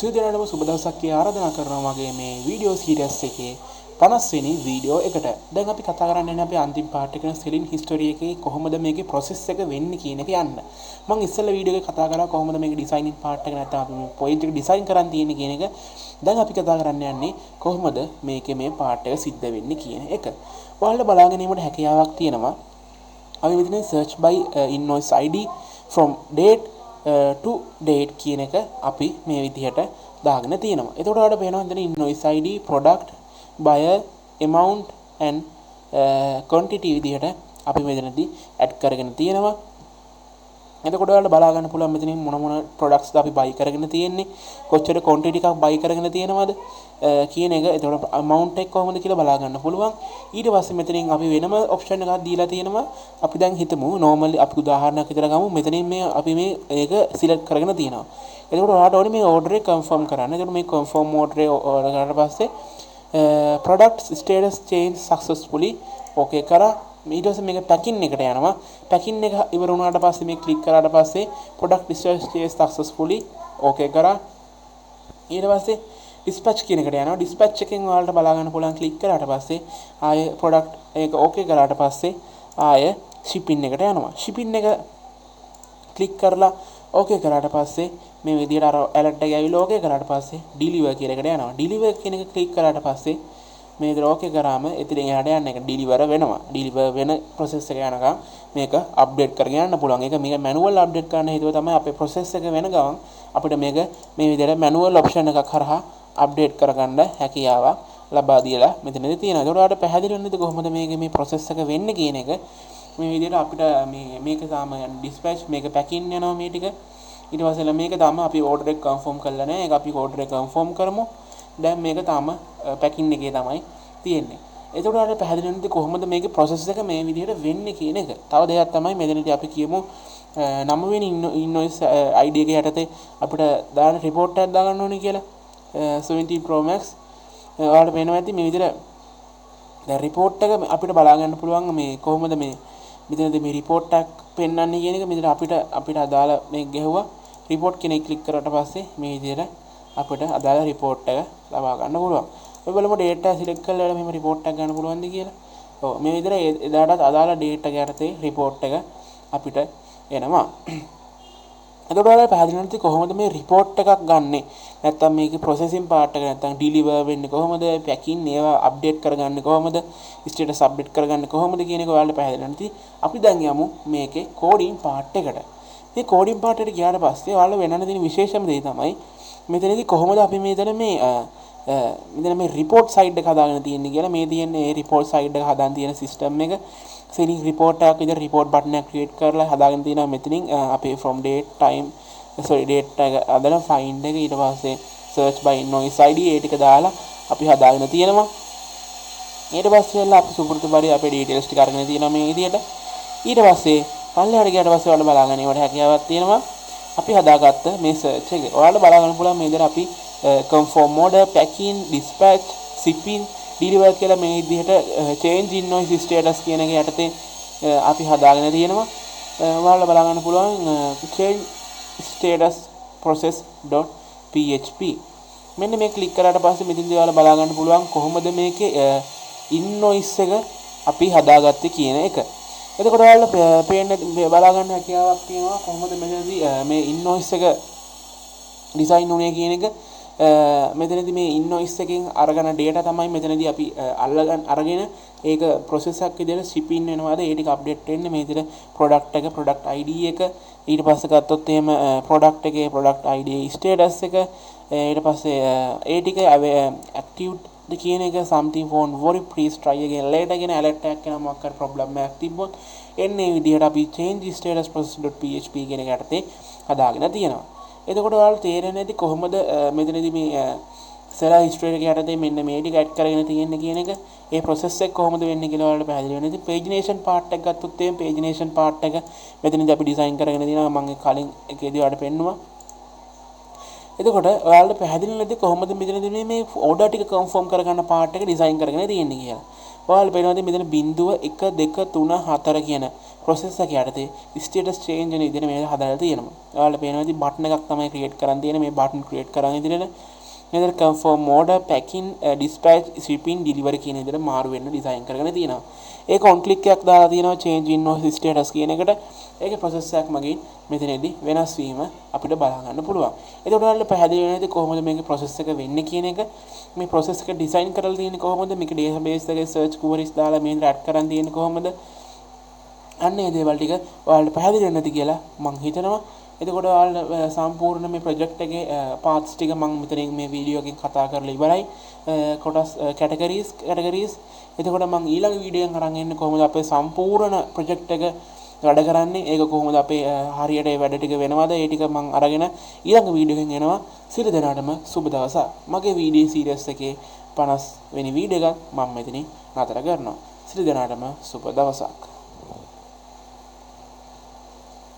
සියලු දෙනාටම සුබ දවසක් කියලා ආරාධනා කරනවා වගේ මේ වීඩියෝ සීරීස් එකේ 50 වෙනි වීඩියෝ එකට. දැන් අපි කතා කරන්න යන්නේ අපි අන්තිම පාර්ට් එකේ සෙලින් හිස්ටරි එකේ කොහොමද මේකේ process එක වෙන්නේ කියන එක යන්න. මම ඉස්සෙල්ලා වීඩියෝ එකේ කතා කරා කොහොමද මේකේ ඩිසයිනින් පාර්ට් එක නැත්නම් අපි මේ පොයින්ට් එක ඩිසයින් කරන් තියෙන්නේ කියන එක. දැන් අපි කතා කරන්න යන්නේ කොහොමද මේකේ මේ පාර්ට් එක සිද්ධ වෙන්නේ කියන එක. ඔයාලට බලා ගැනීමට හැකියාවක් තියෙනවා. අපි මෙතන search by invoice ID from date to date කියන එක අපි මේ විදිහට දාගෙන තියෙනවා. එතකොට ඔයාලට පේනවා මෙතන invoice ID product buyer amount and quantity විදිහට අපි මෙතනදී add කරගෙන තියෙනවා. එතකොට ඔයාලට බලා ගන්න පුළුවන් මෙතනින් මොන products ද අපි buy කරගෙන තියෙන්නේ, කොච්චර quantity එකක් buy කරගෙන තියෙනවද කියන එක. එතකොට amount එක කොහොමද කියලා බලා ගන්න පුළුවන්. ඊට පස්සේ මෙතනින් අපි වෙනම option එකක් දීලා තියෙනවා. අපි දැන් හිතමු normally අපි උදාහරණයක් විතර ගමු. මෙතනින් මේ අපි මේක select කරගෙන තියෙනවා. එතකොට ඔයාලට ඕනේ මේ order එක confirm කරන්න. එතකොට මේ confirm order එක කරලා පස්සේ product status change successfully okay කරා. ඊට පස්සේ මේක packing එකට යනවා. packing එක ඉවර වුණාට පස්සේ මේ click කරාට පස්සේ product status change successfully okay කරා. ඊට පස්සේ dispatch කියන එකට යනවා. dispatch එකෙන් ඔයාලට බලා ගන්න පුළුවන් click කරාට පස්සේ ආයේ product එක okay කරාට පස්සේ ආයේ shipping එකට යනවා. shipping එක click කරලා okay කරාට පස්සේ මේ විදිහට අර alert එක ඇවිල්ලා okay කරාට පස්සේ deliver කියන එකට යනවා. deliver කියන එක click කරාට පස්සේ මේ විදිහට okay කරාම එතනින් එහාට යන්න එක deliver වෙනවා. deliver වෙන process එක යනකම් මේක update කරගෙන යන්න පුළුවන්. ඒක මේක manual update කරන්න හේතුව තමයි අපේ process එක වෙන ගමන් අපිට මේක මේ විදිහට manual option එකක් හරහා update කරගන්න හැකියාවක් ලබා දීලා මෙතනදී තියෙනවා. ඒකට ඔයාලට පැහැදිලි වෙන්නද කොහොමද මේ process එක වෙන්නේ කියන එක. මේ විදිහට අපිට මේක තාම dispatch මේක packing යනවා මේ ටික. ඊට පස්සේ මේක තාම අපි order එක confirm කරලා නැහැ. ඒක අපි order එක confirm කරමු. දැන් මේක තාම packing එකේ තමයි තියෙන්නේ. එතකොට ඔයාලට පැහැදිලි වෙන්නද කොහොමද මේකේ process එක මේ විදිහට වෙන්නේ කියන එක. තව දෙයක් තමයි මෙතනදී අපි කියමු 9 වෙනි invoice ID එක යටතේ අපිට දාන report එකක් දාගන්න ඕනේ කියලා. 17 Pro Max ඔයාලට පේනවා ඇති මේ විදිහට දැන් report එක අපිට බලා ගන්න පුළුවන් මේ කොහොමද මේ මෙතනදී මේ report එකක් පෙන්වන්නේ කියන එක. මෙතන අපිට අදාළ මේ ගැහුවා report කියන එක click කරාට පස්සේ මේ විදිහට අපිට අදාළ report එක ලබා ගන්න පුළුවන්. ඔය බලමු data select කරලා මෙහෙම report එකක් ගන්න පුළුවන්ද කියලා. ඔව් මේ විදිහට එදාටත් අදාළ data එක යටතේ report එක අපිට එනවා. එතකොට ඔයාලා පැහැදිලි නැති කොහොමද මේ report එකක් ගන්නෙ? නැත්තම් මේකේ processing part එක නැත්තම් deliver වෙන්නේ කොහොමද? packing ඒවා update කරගන්නේ කොහොමද? status update කරගන්නේ කොහොමද කියන එක ඔයාලට පැහැදිලි නැති. අපි දැන් යමු මේකේ coding part එකට. මේ coding part එකට ගියාට පස්සේ ඔයාලා වෙනන තියෙන විශේෂම දේ තමයි මෙතනදී කොහොමද අපි මෙතන මේ report side එක හදාගෙන තියෙන්නේ කියලා. මේ තියෙන්නේ ඒ report side එක හදාන් තියෙන system එක. selling report එකක් විතර report button එකක් create කරලා හදාගෙන තියෙනවා මෙතනින් අපේ from date time date එක අදලා find එක ඊට පස්සේ search by invoice ID ඒ ටික දාලා අපි හදාගෙන තියෙනවා. ඊට පස්සේ අපි සුපුරුදු පරිදි අපේ details ටික අරගෙන තියෙනවා මේ විදිහට. ඊට පස්සේ පල්ලෙහාට ගියාට පස්සේ ඔයාලා බලා ගන්න ඒවට හැකියාවක් තියෙනවා. අපි හදාගත්ත මේ search එක ඔයාලා බලා ගන්න පුළුවන් මේ විදිහට අපි confirm order, packing, dispatch, shipping, deliver කියලා මේ විදිහට change invoice status කියන එක යටතේ අපි හදාගෙන තියෙනවා. ඔයාලා බලා ගන්න පුළුවන් change status process.php. මෙන්න මේ ක්ලික් කරාට පස්සේ මෙතනදී ඔයාලා බලා ගන්න පුළුවන් කොහොමද මේකේ invoice එක අපි හදාගත්තේ කියන එක. එතකොට ඔයාලා බලා ගන්න හැකියාවක් තියෙනවා කොහොමද මෙතනදී මේ invoice එක design උනේ කියන එක. මෙතනදී මේ invoice එකෙන් අරගෙන data තමයි මෙතනදී අපි අරගෙන ඒක process එකක් විදිහට shipping වෙනවාද ඒ ටික update වෙන්නේ මේ විදිහට product එක product ID එක ඊට පස්සේ ගත්තොත් එහෙම product එකේ product ID status එක ඊට පස්සේ ඒ ටික active කියන එක something phone worry please try again later කියන alert එකක් එනවා මොකක් හරි problem එකක් තිබ්බොත් එන්නේ මේ විදිහට අපි change status process.php කියන එක යටතේ හදාගෙන තියෙනවා. එතකොට ඔයාලට තේරෙන්නේ නැති කොහොමද මෙතනදී මේ seller history එක යටතේ මෙන්න මේ ටික add කරගෙන තියෙන්නේ කියන එක. ඒ process එක කොහොමද වෙන්නේ කියලා ඔයාලට පැහැදිලි වෙන්නේ. ඉතින් pagination part එක ගත්තොත් එහෙනම් pagination part එක මෙතනදී අපි design කරගෙන තියෙනවා. මම කලින් එකේදී ඔයාලට පෙන්නුවා. එතකොට ඔයාලට පැහැදිලි නැති කොහොමද මෙතනදී මේ order ටික confirm කරගන්න part එක design කරගෙන තියෙන්නේ කියලා. ඔයාලට පේනවාද මෙතන 0 1 2 3 4 කියන process එක යටතේ status change වෙන විදිහට මේක හදාලා තියෙනවා. ඔයාලට පේනවාද බටන් එකක් තමයි create කරන් තියෙන්නේ. මේ button create කරන් ඉදිරියට මෙතන confirm order packing dispatch shipping delivery කියන විදිහට මාරු වෙන්න design කරගෙන තියෙනවා. ඒක on click එකක් දාලා තියෙනවා change invoice status කියන එකට. ඒකේ process එකක් මගින් මෙතනදී වෙනස් වීම අපිට බලා ගන්න පුළුවන්. එතකොට ඔයාලට පැහැදිලි වෙනවද කොහොමද මේකේ process එක වෙන්නේ කියන එක? මේ process එක design කරලා තියෙන්නේ කොහොමද? මේක database එකේ search queries දාලා මේක add කරන් තියෙන්නේ කොහොමද? අන්න ඒ දේවල් ටික ඔයාලට පැහැදිලි වෙන්නද කියලා මම හිතනවා. එතකොට ඔයාලට සම්පූර්ණ මේ ප්‍රොජෙක්ට් එකේ පාර්ට්ස් ටික මම මෙතනින් මේ වීඩියෝ එකෙන් කතා කරලා ඉවරයි. කොටස් කැටගරීස් එතකොට මම ඊළඟ වීඩියෝ එකෙන් අරන් එන්නේ කොහොමද අපේ සම්පූර්ණ ප්‍රොජෙක්ට් එක වැඩ කරන්නේ, ඒක කොහොමද අපේ හරියට ඒ වැඩ ටික වෙනවද, ඒ ටික මම අරගෙන ඊළඟ වීඩියෝ එකෙන් එනවා. සියලු දෙනාටම සුබ දවසක්. මගේ වීඩියෝ සීරීස් එකේ 50 වෙනි වීඩියෝ එක මම මෙතනින් නතර කරනවා. සියලු දෙනාටම සුබ දවසක්.